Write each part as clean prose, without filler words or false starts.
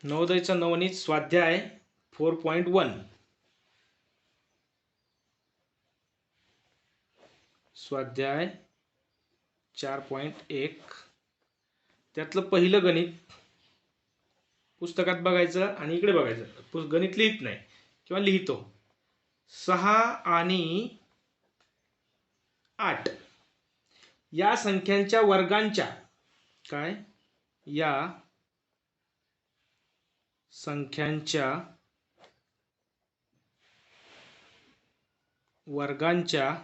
नवोदयचा नवनीत स्वाध्याय 4.1 स्वाध्याय 4.1 त्यातलं पहिलं गणित पुस्तकात बघायचं आणि इकडे बघायचं. गणित लिहित नाही किंवा लिहितो. 6 आणि 8 या संख्यांच्या वर्गांच्या काय या संख्यांच्या वर्गांच्या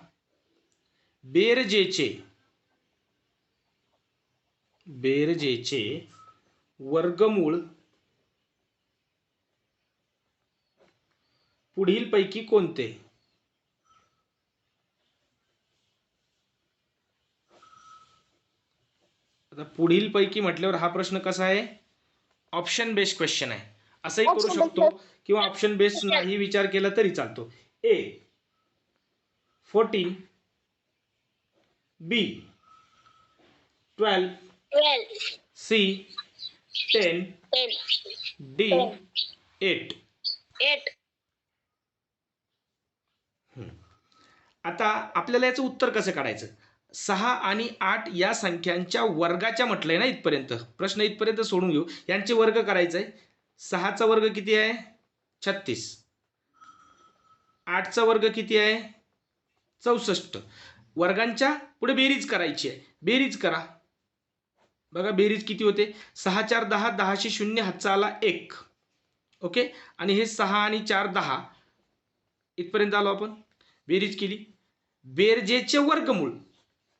बेरजेचे वर्गमूळ पुढीलपैकी कोणते? आता पुढीलपैकी म्हटल्यावर हा प्रश्न कसा आहे? ऑप्शन बेस्ड क्वेश्चन आहे. असंही करू शकतो किंवा ऑप्शन बेस्ड नाही विचार केला तरी चालतो. ए 14, बी 12, सी 10, डी 8. आता आपल्याला याचं उत्तर कसं काढायचं? 6 आणि 8 या संख्यांच्या वर्गाच्या म्हटलंय ना इथपर्यंत. प्रश्न इथपर्यंत सोडून घेऊ. यांचे वर्ग करायचंय. 6चा वर्ग किती आहे? 36. 8चा वर्ग किती आहे? 64. वर्गांच्या पुढे बेरीज करायची आहे. बेरीज करा. बघा बेरीज किती होते? 6 4 10, 10 0 हातचा आला 1. ओके. आणि हे 6 आणि 4 10 इथपर्यंत आलो आपण. बेरीज केली. बेरजेचे वर्गमूळ.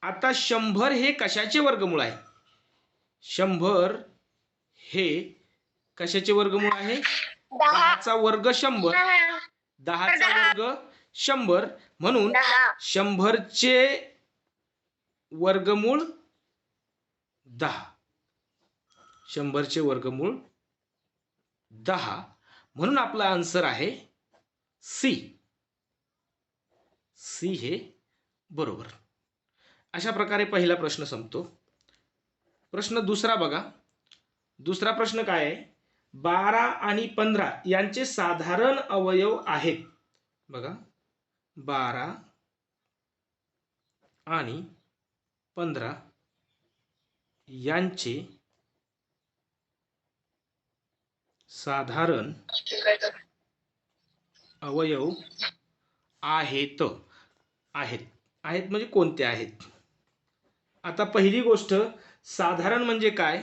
आता 100 हे कशाचे वर्गमूळ आहे? 100 हे कशाचे वर्गमूळ आहे? 10चा वर्ग 100. 10चा वर्ग 100 म्हणून 100चे वर्गमूळ 10. 100चे वर्गमूळ 10 म्हणून आपला आन्सर आहे सी. सी हे बरोबर. अशा प्रकारे पहिला प्रश्न संपतो. प्रश्न दुसरा बघा. दुसरा प्रश्न काय आहे? 12 आणि 15 यांचे साधारण अवयव आहेत. बघा 12 आणि 15 यांचे साधारण अवयव आहेत. आहेत म्हणजे कोणते आहेत? आता पहिली गोष्ट, साधारण म्हणजे काय?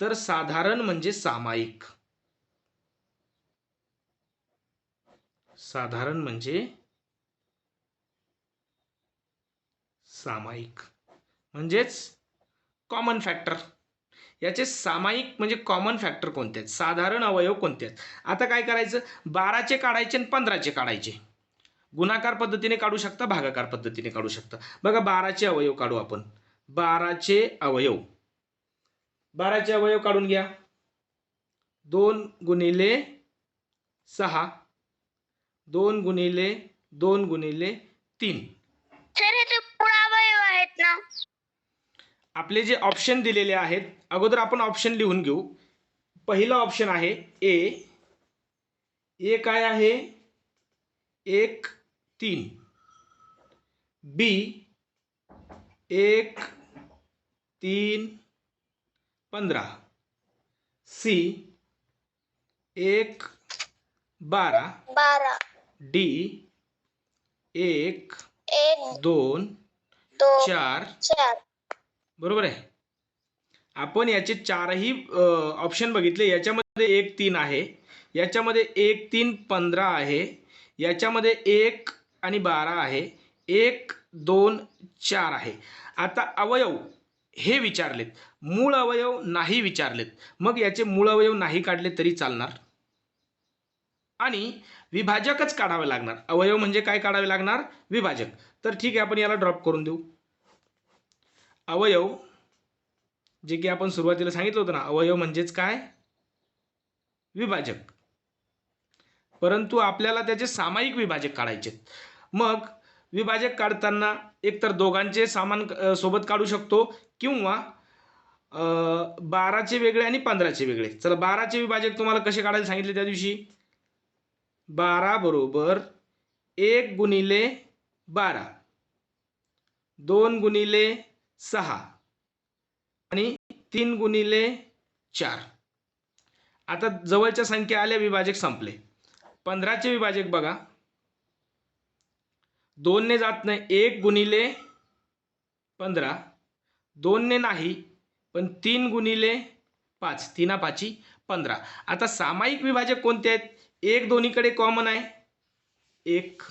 तर साधारण म्हणजे सामायिक. साधारण म्हणजे सामायिक म्हणजेच कॉमन फॅक्टर. याचे सामायिक म्हणजे कॉमन फॅक्टर कोणते आहेत? साधारण अवयव कोणते आहेत? आता काय करायचं? 12चे काढायचे आणि 15चे काढायचे. गुणाकार पद्धतीने काढू शकता, भागाकार पद्धतीने काढू शकता. बघा 12चे अवयव काढू आपण. 12चे अवयव. 12चे अवयव काढून घ्या. 2 गुणिले 6, 2 गुणिले 2 गुणिले 3. सर हे पूर्ण अवयव आहेत ना? आपले जे ऑप्शन दिलेले आहेत अगोदर आपण ऑप्शन लिहून घेऊ. पहिला ऑप्शन आहे ए. ए काय आहे? 1 3. बी 1 3 15. सी 1 12. डी 1 2 4. बरोबर आहे. आपण याचे चारही ऑप्शन बघितले. याच्यामध्ये 1 3 आहे, याच्यामध्ये 1 3 15 आहे, याच्यामध्ये 1 आणि 12 आहे, 1 2 4 आहे. आता अवयव हे विचारलेत, मूळ अवयव नाही विचारलेत. मग याचे मूळ अवयव नाही काढले तरी चालणार आणि विभाजकच काढावे लागणार. अवयव म्हणजे काय काढावे लागणार? विभाजक. तर ठीक आहे, आपण याला ड्रॉप करून देऊ. अवयव जे की आपण सुरुवातीला सांगितलं होतं ना, अवयव म्हणजेच काय? विभाजक. परंतु आपल्याला त्याचे सामायिक विभाजक काढायचे. मग विभाजक काढताना एकतर दोघांचे समान सोबत काढू शकतो किंवा 12चे वेगळे आणि 15चे वेगळे. चला 12चे विभाजक तुम्हाला कसे काढायला सांगितले त्या दिवशी. 12 बरोबर 1 गुणिले 12, 2 गुणिले 6 आणि 3 गुणिले 4. आता जवळच्या संख्या आल्या, विभाजक संपले. 15चे विभाजक बघा, 2 ने जात नाही, 1 गुणिले 15, 2 ने नाही पण 3 गुणिले 5, 3 5 15. आता सामायिक विभाजक कोणते आहेत? 1 दोन्हीकडे कॉमन आहे, 1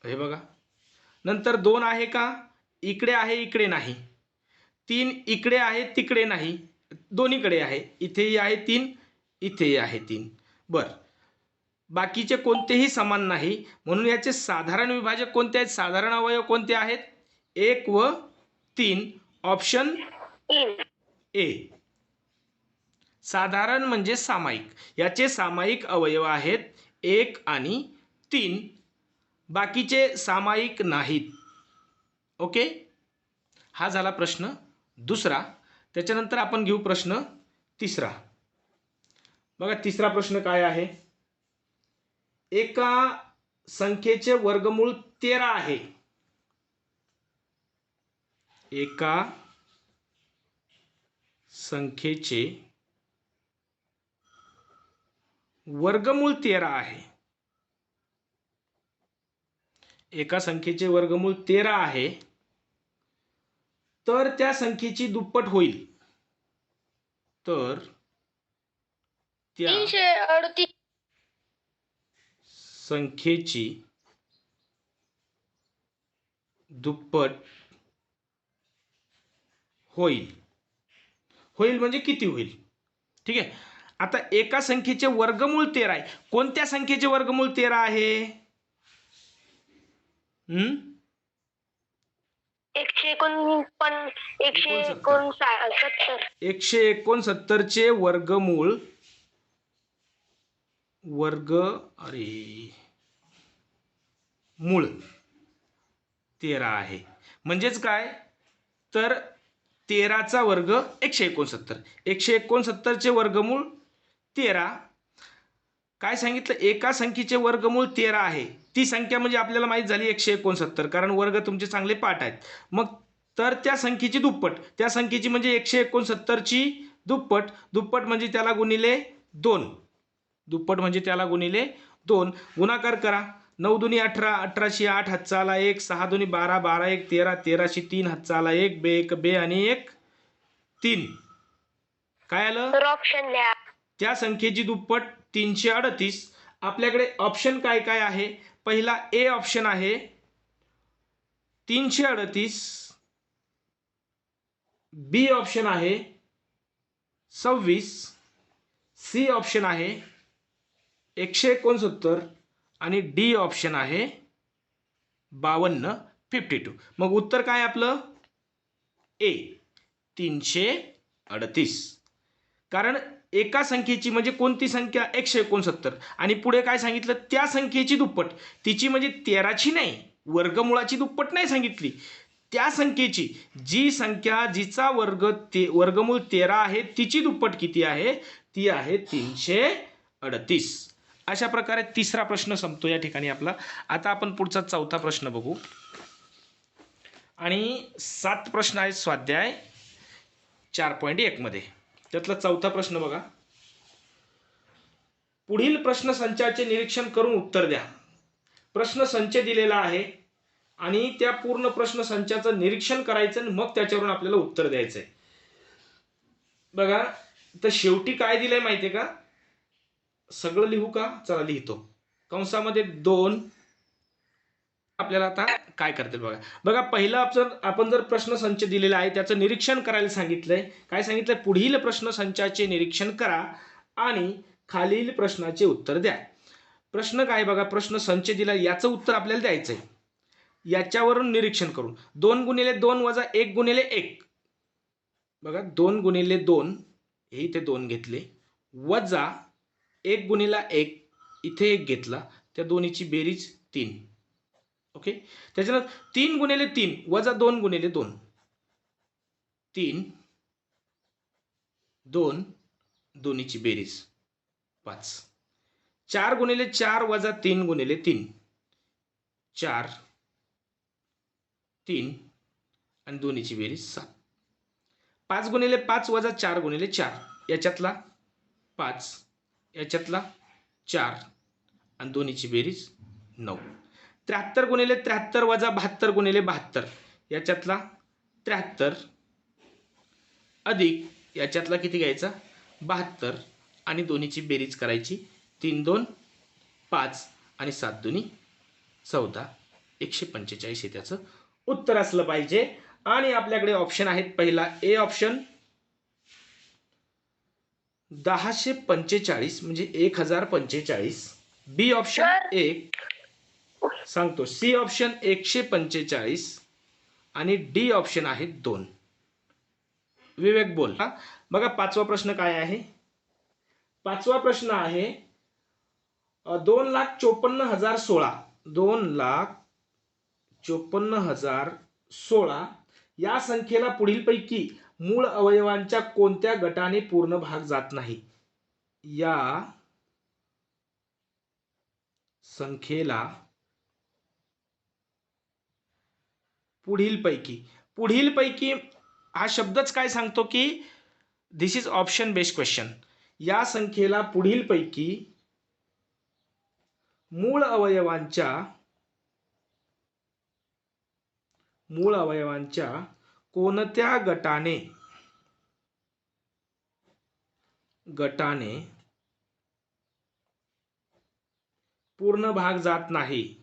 हे बघा. नंतर 2 आहे का? इकडे आहे, इकडे नाही. 3 इकडे आहे, तिकडे नाही, दोन्हीकडे आहे. इथेही आहे 3, इथेही आहे 3. बर, बाकीचे कोणतेही समान नाही, म्हणून याचे साधारण विभाजक कोणते आहेत? साधारण अवयव कोणते आहेत? 1 व 3. Option A. साधारण म्हणजे सामायिक. याचे सामायिक अवयव आहेत 1 आणि 3, बाकीचे सामायिक नाहीत. ओके, हा झाला प्रश्न दुसरा. त्याच्यानंतर आपण घेऊ प्रश्न तिसरा. बघा तिसरा प्रश्न काय आहे? एका संख्येचे वर्गमूळ 13 आहे. एका संख्येचे वर्गमूळ 13 आहे. एका संख्येचे वर्गमूळ 13 आहे, तर त्या संख्येची दुप्पट होईल. तर त्या 338 संख्येची दुप्पट होईल. होईल म्हणजे किती होईल? ठीक आहे. आता एका संख्येचे वर्गमूळ 13 आहे. कोणत्या संख्येचे वर्गमूळ 13 आहे? 169 चे वर्गमूळ मूळ 13 आहे. म्हणजेच काय? तर 13चा वर्ग 169. 169 चे वर्गमूळ 13. काय सांगितलं? एका संख्येचे वर्गमूळ 13 आहे. ती संख्या म्हणजे आपल्याला माहित झाली 169, कारण वर्ग तुमचे चांगले पाठ आहेत. मग तर त्या संख्येची दुप्पट, त्या संख्येची म्हणजे 169 ची दुप्पट. दुप्पट म्हणजे त्याला गुणिले 2. दुप्पट म्हणजे त्याला गुणिले 2. गुणाकार करा. 9 दुनी 18, 18शी 8 हातचा आला 1, 6 दुनी 12, 12 1 13, 13शी 3 हातचा आला 1, बे 1 बे आणि 1 3. काय आलं? ऑप्शन द्या. त्या संख्येची दुप्पट 338. आपल्याकडे ऑप्शन काय काय आहे? पहिला ए ऑप्शन आहे 338, बी ऑप्शन आहे 26, सी ऑप्शन आहे 169 आणि डी ऑप्शन आहे 52, 52. मग उत्तर काय आपलं? ए, 338. कारण एका संख्येची म्हणजे कोणती संख्या? 169. आणि पुढे काय सांगितलं? त्या संख्येची दुप्पट. तिची म्हणजे 13ची नाही, वर्गमुळाची दुप्पट नाही सांगितली. त्या संख्येची, जी संख्या जिचा वर्गमूळ 13 आहे, तिची दुप्पट किती आहे? ती आहे 338. अशा प्रकारे तिसरा प्रश्न संपतो या ठिकाणी आपला. आता आपण पुढचा चौथा प्रश्न बघू. आणि 7 प्रश्न आहेत स्वाध्याय 4.1 मध्ये. त्यातला चौथा प्रश्न बघा. पुढील प्रश्नसंचाचे निरीक्षण करून उत्तर द्या. प्रश्नसंच दिलेला आहे आणि त्या पूर्ण प्रश्नसंचाचं निरीक्षण करायचं आणि मग त्याच्यावरून आपल्याला उत्तर द्यायचं आहे. बघा, तर शेवटी काय दिलंय माहितीये का? सगळं लिहू का? चला लिहितो. कंसामध्ये 2. आपल्याला आता काय करते बघा. बघा, पहिला आपण जर प्रश्नसंच दिलेला आहे त्याचं निरीक्षण करायला सांगितलंय. काय सांगितलंय? पुढील प्रश्नसंचाचे निरीक्षण करा आणि खालील प्रश्नाचे उत्तर द्या. प्रश्न काय बघा, प्रश्नसंच दिला, याचं उत्तर आपल्याला द्यायचंय. याच्यावरून निरीक्षण करून 2 गुणिले 2 वजा 1 गुणिले 1. बघा, 2 गुणिले 2, हे इथे 2 घेतले, वजा 1 गुणिला 1, इथे 1 घेतला, त्या दोन्हीची बेरीज 3. ओके. त्याच्यानंतर 3 गुणिले 3 वजा 2 गुणिले 2, 3 2 दोन्हीची बेरीज 5. 4 गुणिले 4 वजा 3 गुणिले 3 4 3 आणि दोन्हीची बेरीज 7. 5 गुणिले 5 वजा 4 गुणिले 4 याच्यातला 5 याच्यातला 4 आणि दोन्हीची बेरीज 9. 73 गुणिले 73 वजा 72 गुणिले 72 याच्यातला 73 अधिक याच्यातला किती घ्यायचा 72 आणि दोन्हीची बेरीज करायची 3 2 5 आणि 7 दोन्ही 14 145 हे त्याचं उत्तर असलं पाहिजे. आणि आपल्याकडे ऑप्शन आहेत. पहिला ए ऑप्शन 1045 म्हणजे 1045. बी ऑप्शन 1 सांगतो. सी ऑप्शन 145 आणि डी ऑप्शन आहे 2. विवेक बोल. बघा पाचवा प्रश्न काय आहे. पाचवा प्रश्न आहे 2,54,016 2,54,016 या संख्येला पुढीलपैकी मूळ अवयवांच्या कोणत्या गटाने पूर्ण भाग जात नाही. या संख्येला पुढीलपैकी हा शब्दच काय सांगतो की दिस इज ऑप्शन बेस्ड क्वेश्चन. या संख्येला पुढीलपैकी मूळ अवयवांच्या कोणत्या गटाने पूर्ण भाग जात नाही.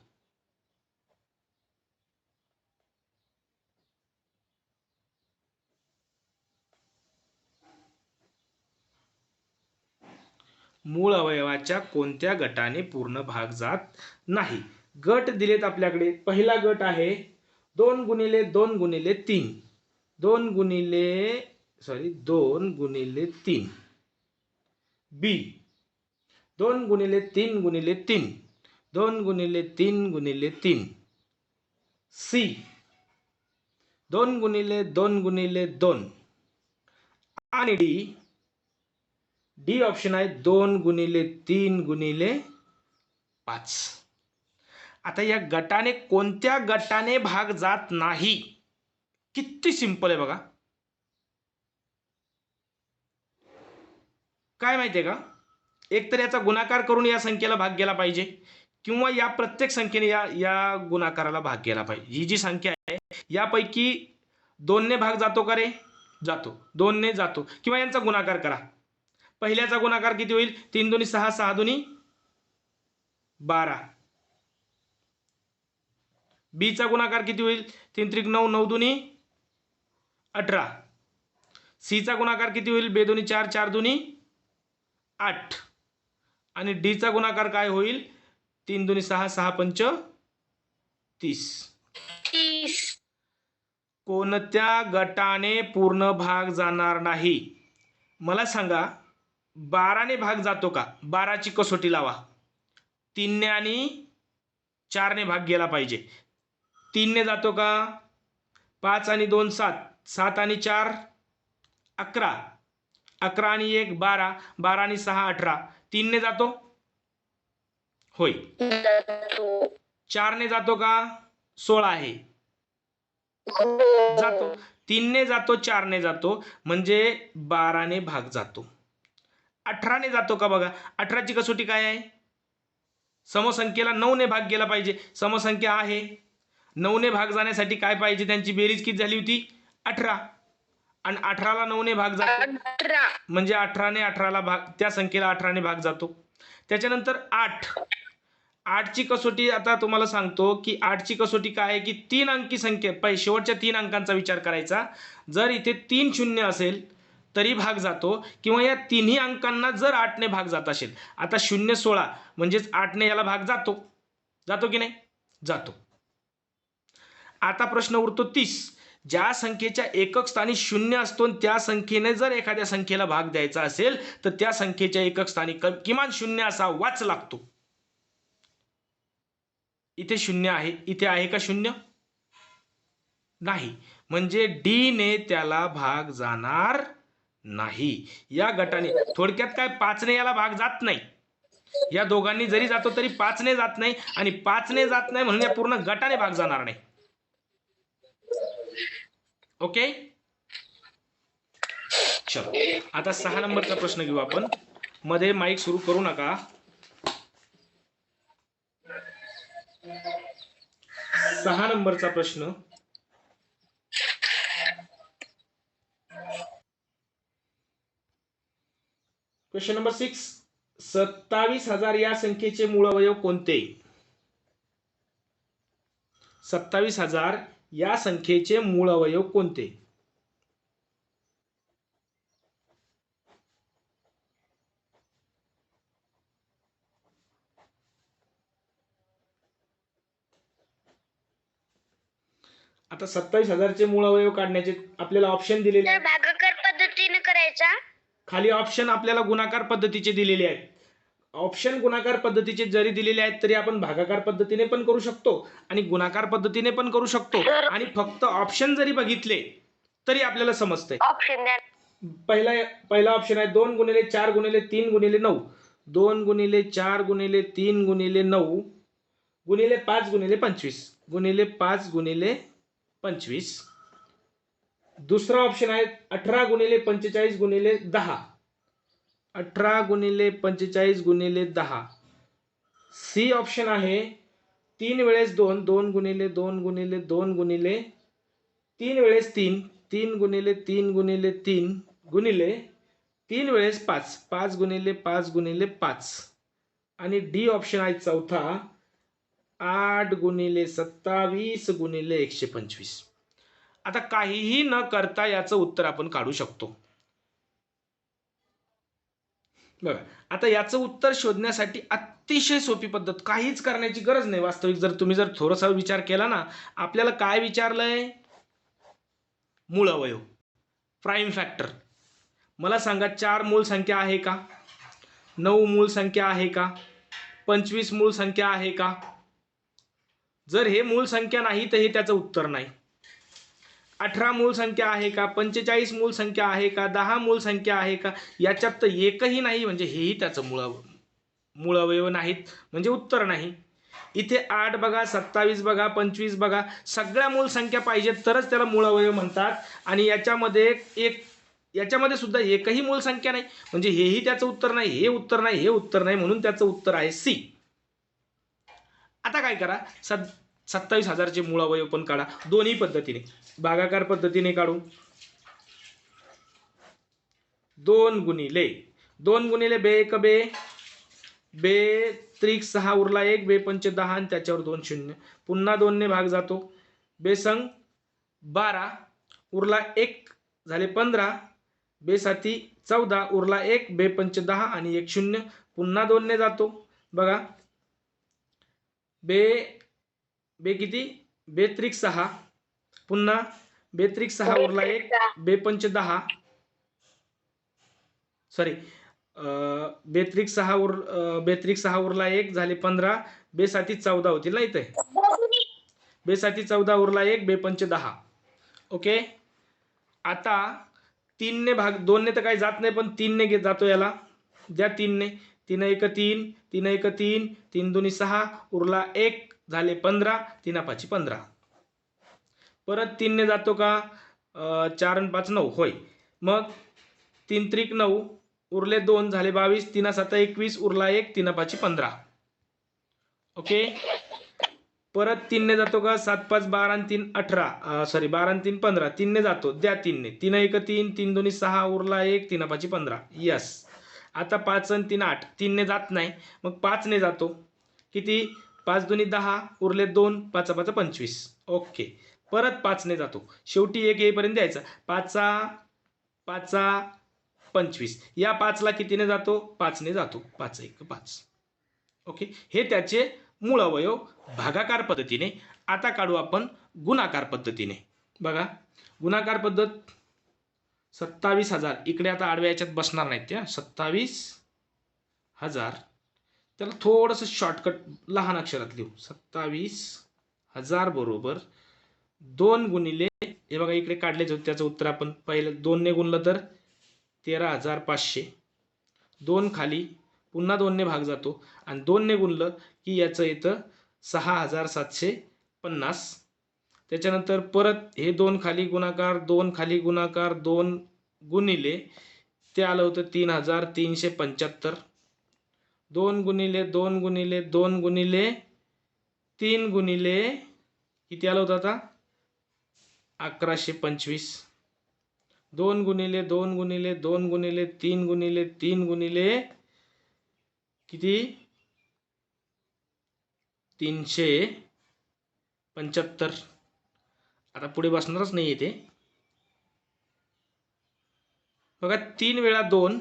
मूळ अवयवाच्या कोणत्या गटाने पूर्ण भाग जात नाही. गट दिलेत आपल्याकडे. पहिला गट आहे 2 गुणिले 2 गुणिले 3 2 गुणिले 3. बी 2 गुणिले 3 गुणिले 3 2 गुणिले 3 गुणिले 3. सी 2 गुणिले 2 गुणिले 2 आणि डी ऑप्शन आहे 2 गुणिले 3 गुणिले 5. आता या गटाने कोणत्या गटाने भाग जात नाही. किती सिंपल आहे बघा. काय माहितीये का, एक तर याचा गुणाकार करून या संख्येला भाग गेला पाहिजे किंवा या प्रत्येक संख्येने या गुणाकाराला भाग गेला पाहिजे. ही जी संख्या आहे यापैकी 2 ने भाग जातो का रे. जातो. 2 ने जातो किंवा यांचा गुणाकार करा. पहिल्याचा गुणाकार किती होईल 3 दुनी 6 6 दुनी 12. बी चा गुणाकार किती होईल 3 त्रिक 9 9 दुनी 18. सी चा गुणाकार किती होईल 2 दुनी 4 4 दुनी 8 आणि डी चा गुणाकार काय होईल 3 दुनी 6 6 पंच 30. कोणत्या गटाने पूर्ण भाग जाणार नाही मला सांगा. 12 ने भाग जातो का. 12 ची कसोटी लावा. 3 ने आणि 4 ने भाग गेला पाहिजे. 3 ने जातो का. 5 आणि 2 7 7 आणि 4 11 11 आणि 1 12 12 आणि 6 18. 3 ने जातो होय. 4 ने जातो का 16 आहे जातो. 3 ने जातो 4 ने जातो म्हणजे 12 ने भाग जातो. 18 ने जातो का बघा. 18 ची कसोटी काय आहे समसंख्येला 9 ने भाग गेला पाहिजे. समसंख्या आहे 9 ने भाग जाण्यासाठी काय पाहिजे त्यांची बेरीज किती झाली होती 18 आणि 18 ला 9 ने भाग जातो म्हणजे 18 ने 18 ला भाग त्या संख्येला 18 ने भाग जातो. त्याच्यानंतर 8 ची कसोटी आता तुम्हाला सांगतो की 8 ची कसोटी काय आहे की 3 अंकी संख्या शेवटच्या 3 अंकांचा विचार करायचा. जर इथे 3 शून्य असेल तरी भाग जातो किंवा या तिन्ही अंकांना जर 8 ने भाग जात असेल. आता 0 16 म्हणजेच 8 ने याला भाग जातो की नाही जातो. आता प्रश्न उरतो 30. ज्या संख्येच्या एकक स्थानी 0 असतो त्या संख्येने जर एखाद्या संख्येला भाग द्यायचा असेल तर त्या संख्येच्या एकक स्थानी किमान 0 असावाच लागतो. इथे 0 आहे. इथे आहे का 0 नाही म्हणजे डी ने त्याला भाग जाणार नाही. या गटाने थोडक्यात काय 5ने याला भाग जात नाही. या दोघांनी जरी जातो तरी 5ने जात नाही आणि 5ने जात नाही म्हणून या पूर्ण गटाने भाग जाणार नाही. ओके, चलो आता 6 नंबरचा प्रश्न घेऊ आपण. मध्ये माईक सुरू करू नका. 6 नंबरचा प्रश्न. Question number 6. 27,000 या संख्येचे मूळ अवयव कोणते? 27,000 या संख्येचे मूळ अवयव कोणते? आता 27,000 चे मूळ अवयव काढण्याचे आपल्याला ऑप्शन दिलेले तर आहेत. भागाकार पद्धतीने करायचा. खाली ऑप्शन आपल्याला गुणाकार पद्धतीचे दिलेले आहेत. ऑप्शन गुणाकार पद्धतीचे जरी दिलेले आहेत तरी आपण भागाकार पद्धतीने पण करू शकतो आणि गुणाकार पद्धतीने पण करू शकतो. आणि फक्त ऑप्शन जरी बघितले तरी आपल्याला समजतंय. ऑप्शन द्या. पहिला ऑप्शन आहे 2 गुणिले 4 गुणिले 3 गुणिले 9. 2 गुणिले 4 गुणिले 3 गुणिले 9 गुणिले 5 गुणिले 25 गुणिले 5 गुणिले 25. दुसरा ऑप्शन आहे 18 गुणिले 45 गुणिले 10. 18 गुणिले 45 गुणिले 10. सी ऑप्शन आहे 3 वेळेस 2. 2 गुणिले 2 गुणिले 2 गुणिले 3 वेळेस 3. 3 गुणिले 3 गुणिले 3 गुणिले 3 वेळेस 5. 5 गुणिले 5 गुणिले 5. आणि डी ऑप्शन आहे चौथा 8 गुणिले 27 गुणिले 125. आता काहीही न करता याचं उत्तर आपण काढू शकतो. बघा, आता याचं उत्तर शोधण्यासाठी अतिशय सोपी पद्धत, काहीच करण्याची गरज नाही. वास्तविक जर तुम्ही थोडासा विचार केला ना, आपल्याला काय विचारलंय? मूळ अवयव, प्राईम फॅक्टर. मला सांगा 4 मूळ संख्या आहे का? 9 मूळ संख्या आहे का? 25 मूळ संख्या आहे का? जर हे मूळ संख्या नाही तर हे त्याचं उत्तर नाही. 18 मूळ संख्या आहे का? 45 मूळ संख्या आहे का? 10 मूळ संख्या आहे का? याच्यात तर एकही नाही, म्हणजे हेही त्याचं मूळ अवयव नाहीत, म्हणजे उत्तर नाही. इथे 8 बघा, 27 बघा, 25 बघा, सगळ्या मूळ संख्या पाहिजेत तरच त्याला मूळ अवयव म्हणतात. आणि याच्यामध्ये सुद्धा एकही मूळ संख्या नाही, म्हणजे हेही त्याचं उत्तर नाही, हे उत्तर नाही, हे उत्तर नाही, म्हणून त्याचं उत्तर आहे सी. आता काय करा, 27,000 चे मूळ अवयव पण काढा दोन्ही पद्धतीने. भागाकार पद्धतीने काढू. 2 गुणिले बे 1 बे, बे त्रिक 6 उरला 1, बे पंच 10 आणि त्याच्यावर 2 शून्य. पुन्हा 2 ने भाग जातो. बे संग 12 उरला 1 झाले 15, बे साती 14 उरला 1, बे पंच 10 आणि 1 शून्य. पुन्हा 2 ने जातो. बघा, बे किती? बे त्रिक 6, पुन्हा बे त्रिक 6 उरला 1, बे पंच 10, सॉरी बेत्रिक 6 उरला 1 झाले 15, बे साती 14 होतील ना इथे. बे साती 14 उरला 1, बे पंच 10. ओके, आता 3 ने भाग, 2 ने तर काही जात नाही, पण 3 ने जातो याला. द्या 3 ने. 3 1 3, 3 1 3, 3 2 6 उरला 1 झाले 15, 3 5 15. परत 3 ने जातो का? 4 आणि 5 9 होय. मग 3 त्रिक 9 उरले 2 झाले 22, 3 7 21 उरला 1, 3 5 15. ओके, परत 3 ने जातो का? 7 5 12 आणि 3 18, सॉरी 12 आणि 3 15. 3 ने जातो, द्या 3 ने. 3 1 3, 3 2 6 उरला 1, 3 5 15. यस. आता 5 आणि 3 8, 3 ने जात नाही, मग 5 ने जातो. किती? 5 2 10 उरले 2, 5 5 25. ओके, परत 5 ने जातो. शेवटी 1 येईपर्यंत द्यायचा. 5 25. या 5 ला कितीने जातो? 5 ने जातो. 5 1 5. ओके, हे त्याचे मूळ अवयव भागाकार पद्धतीने. आता काढू आपण गुणाकार पद्धतीने. बघा, गुणाकार पद्धत 27,000 इकडे आता आडव्या याच्यात बसणार नाहीत त्या. 27,000 त्याला थोडंसं शॉर्टकट लहान अक्षरात लिहू. 27,000 बरोबर 2 गुणिले, हे बघा इकडे काढलेच होते, त्याचं उत्तर आपण पहिलं 2 ने गुणलं तर 13,500. 2 खाली पुन्हा 2ने भाग जातो आणि 2ने गुणलं की याचं येतं 6,750. त्याच्यानंतर परत हे 2 खाली गुणाकार, 2 खाली गुणाकार, 2 गुणिले ते आलं होतं 3,375. 2 गुणिले 2 गुणिले 2 गुणिले 3 गुणिले किती आलं होतं आता 1125. 2 गुणिले 2 गुणिले 2 गुणिले 3 गुणिले 3 गुणिले किती 375. आता पुढे बसणारच नाही ते बघा 3 वेळा 2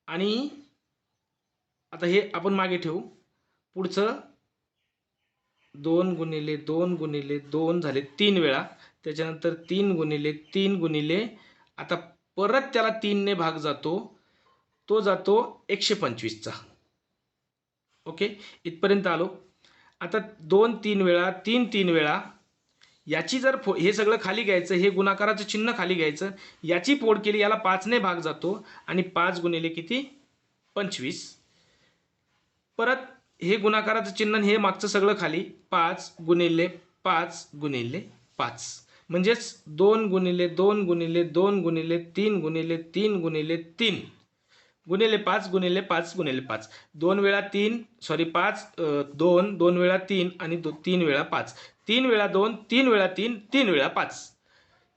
आणि आता हे आपण मागे ठेवू. पुढचं 2 गुणिले 2 गुणिले 2 झाले 3 वेळा. त्याच्यानंतर 3 गुणिले 3 गुणिले आता परत त्याला 3 ने भाग जातो, तो जातो 125चा. ओके, इथपर्यंत आलो. आता 2 3 वेळा 3 3 वेळा याची जर हे सगळं खाली घ्यायचं, हे गुणाकाराचं चिन्ह खाली घ्यायचं, याची फोड केली याला 5 ने भाग जातो आणि 5 गुणिले किती 25. परत हे गुणाकाराचं चिन्ह हे मागचं सगळं खाली 5 गुणिले 5 गुणिले 5 म्हणजेच 2 गुणिले 2 गुणिले 2 गुणिले 3 गुणिले 3 गुणिले 3 गुणिले 5 गुणिले 5 गुणिले 5. 2 वेळा 3 सॉरी 5 2 2 वेळा 3 आणि 3 वेळा 5. 3 वेळा 2 3 वेळा 3 3 वेळा 5.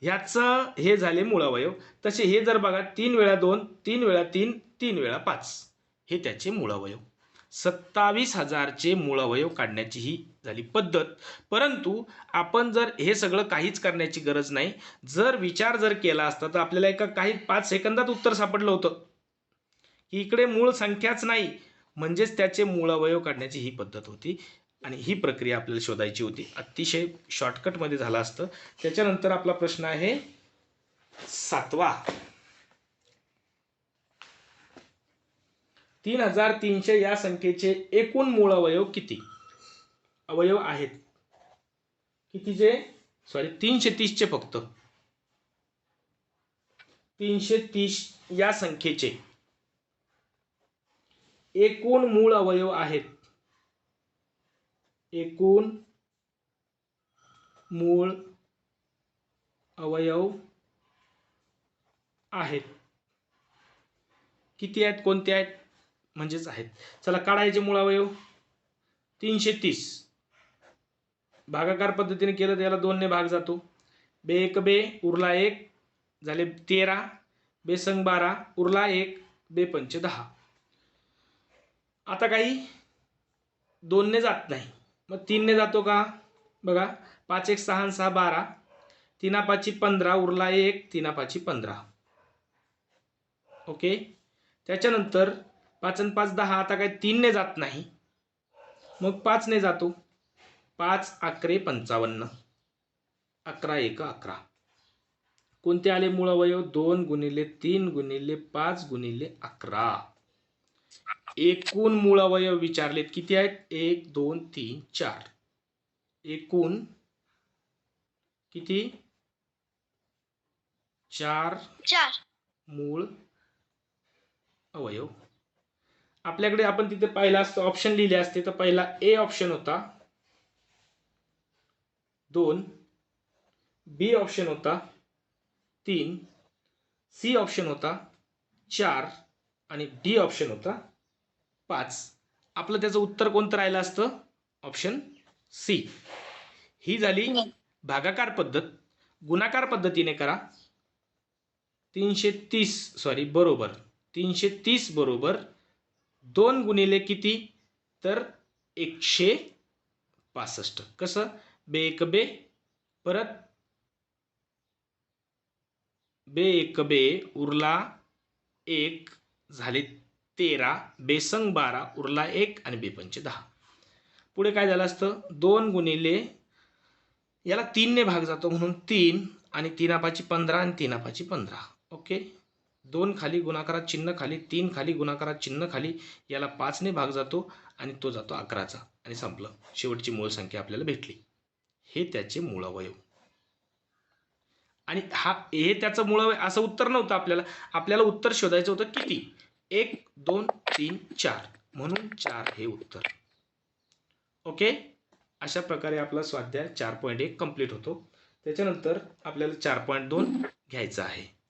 ह्याचं हे झाले मूळ अवयव. तसे हे जर बघा 3 वेळा 2 3 वेळा 3 3 वेळा 5 हे त्याचे मूळ अवयव. 27,000चे मूळ अवयव काढण्याची ही झाली पद्धत. परंतु आपण जर हे सगळं काहीच करण्याची गरज नाही, जर विचार जर केला असता तर आपल्याला एका काही 5 सेकंदात उत्तर सापडलं होतं की इकडे मूळ संख्याच नाही, म्हणजेच त्याचे मूळ अवयव काढण्याची ही पद्धत होती आणि ही प्रक्रिया आपल्याला शोधायची होती. अतिशय शॉर्टकटमध्ये झालं असतं. त्याच्यानंतर आपला प्रश्न आहे 7वा. 3,300 या संख्येचे एकूण मूळ अवयव किती अवयव आहेत? कितीचे सॉरी 330चे फक्त 330 या संख्येचे एकूण मूळ अवयव आहेत. एकूण मूळ अवयव आहेत. किती आहेत, कोणते आहेत? म्हणजेच आहेत. चला काढायचे मूळ अवयव. 330 भागाकार पद्धतीने केलं तर याला 2 ने भाग जातो. बे 1 बे उरला 1 झाले 13, बे संग 12 उरला 1, बे पंचे 10. आता काही 2 ने जात नाही, मग 3 ने जातो का? बघा 5 1 6 6 12, 3 5 15 उरला 1, 3 5 15. ओके, त्याच्यानंतर 5 आणि 5 10. आता काही 3 ने जात नाही, मग 5 ने जातो. 5 11 55, 11 1 11. कोणते आले मूळ अवयव? 2 गुणिले 3 गुणिले 5 गुणिले 11. एकूण मूळ अवयव विचारलेत किती आहेत? 1 2 3 4. एकूण किती? 4 मूळ अवयव. आपल्याकडे आपण तिथे पाहिला असतं ऑप्शन लिहिले असते तर पहिला ए ऑप्शन होता 2, बी ऑप्शन होता 3, सी ऑप्शन होता 4 आणि डी ऑप्शन होता 5. आपलं त्याचं उत्तर कोणतं राहिलं असतं? Option C. ही झाली भागाकार पद्धत. गुणाकार पद्धतीने करा. 330 सॉरी बरोबर 330 बरोबर 2 गुणिले किती? तर 165. कसं? बे 1 बे परत बे 1 बे उरला 1 झाले 13, बेसंग 12 उरला 1 आणि बेपंचे 10. पुढे काय झालं असतं? 2 गुणिले याला 3 ने भाग जातो म्हणून 3 आणि 3 5 15 आणि 3 5 15. ओके, 2 खाली गुणाकारात चिन्ह खाली, 3 खाली गुणाकारात चिन्ह खाली, याला 5 ने भाग जातो आणि तो जातो 11चा आणि संपलं. शेवटची मूळ संख्या आपल्याला भेटली. हे त्याचे मूळ अवयव. आणि हे त्याचं मूळ असं उत्तर नव्हतं आपल्याला उत्तर शोधायचं होतं किती 1 2 3 4 म्हणून 4 हे उत्तर. ओके, अशा प्रकारे आपला स्वाध्याय 4.1 कंप्लीट होतो. त्याच्यानंतर आपल्याला 4.2 घ्यायचा आहे.